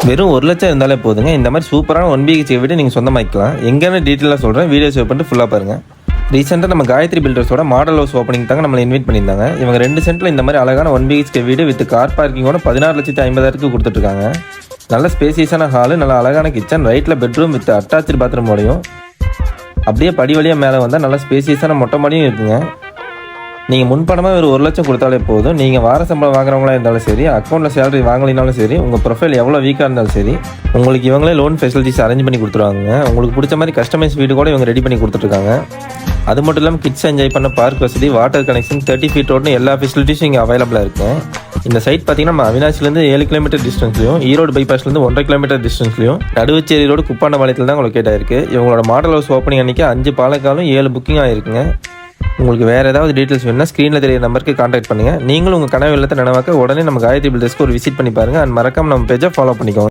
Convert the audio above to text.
வெறும் 1 லட்சம் இருந்தாலே போதுங்க. இந்த மாதிரி சூப்பரான 1 BHK வீடு நீங்கள் சொந்தமாக்கலாம். எங்கேன்னு டீட்டெயிலாக சொல்கிறேன், வீடியோ சேவ் பண்ணிட்டு ஃபுல்லாக பாருங்கள். ரீசெண்டாக நம்ம காயத்ரி பில்டர்ஸோட மாடல் ஹவுஸ் ஓப்பனிங் தாங்க நம்மளை இன்வைட் பண்ணியிருந்தாங்க. இவங்க 2 சென்ட்டில் இந்த மாதிரி அழகான 1 BHK வீடு வித் கார் பார்க்கிங்கோட 16,50,000 கொடுத்துட்ருக்காங்க. நல்ல ஸ்பேசியஸான ஹாலு, நல்ல அழகான கிச்சன், ரைட்டில் பெட்ரூம் வித் அட்டாச்சு பாத்ரூமோடையும் அப்படியே படி வழியாக மேலே வந்தால் நல்ல ஸ்பேசியஸான மொட்டை மாடியும் இருக்குங்க. நீங்கள் முன்பணமாக ஒரு 1 லட்சம் கொடுத்தாலே போதும். நீங்கள் வார சம்பளம் வாங்குறவங்களா இருந்தாலும் சரி, அக்கௌண்ட்டில் சேலரி வாங்கலினாலும் சரி, உங்கள் ப்ரொஃபைல் எவ்வளோ வீக்காக இருந்தாலும் சரி, உங்களுக்கு இவங்களே லோன் ஃபெசிலிட்டிஸ் அரேஞ்ச் பண்ணி கொடுத்துருவாங்க. உங்களுக்கு பிடிச்ச மாதிரி கஸ்டமைஸ் வீடு கூட இவங்க ரெடி பண்ணி கொடுத்துட்ருக்காங்க. அது மட்டும் இல்லாமல் கிட்ஸ் என்ஜாய் பண்ண பார்க் வசதி, வாட்டர் கனெக்ஷன், 30 feet ரோட்னு எல்லா ஃபெசிலிட்டிஸும் இங்கே அவைலபிளாக இருக்குது. இந்த சைட் பார்த்தீங்கன்னா நம்ம அவினாசிலேருந்து 7 கிலோமீட்டர் டிஸ்டன்ஸ்லையும், ஈரோடு பைபாஸ்லேருந்து 1.5 கிலோமீட்டர் டிஸ்டன்ஸ்லையும், நடுவச்சேரி ரோடு குப்பாண்டபாளையத்தில் தான் லொக்கேட் ஆயிருக்கு. இவங்களோட மாடல் ஹவுஸ் ஓப்பனிங் அன்றைக்கி 5 பாலக்காலும் 7 புக்கிங் ஆகிருக்குங்க. உங்களுக்கு வேறு ஏதாவது டீட்டெயில்ஸ் வேணும்னா ஸ்க்ரீனில் தெரியிற நம்பருக்கு கான்டாக்ட் பண்ணுங்கள். நீங்களும் உங்கள் கனவு இல்லத்தை நினைவாக்க உடனே நம்ம காயத்ரி பில்டர்ஸ்க்கு ஒரு விசிட் பண்ணி பாருங்கள். அண்ட் மறக்காம நம்ம பேஜை ஃபாலோ பண்ணிக்கோங்க.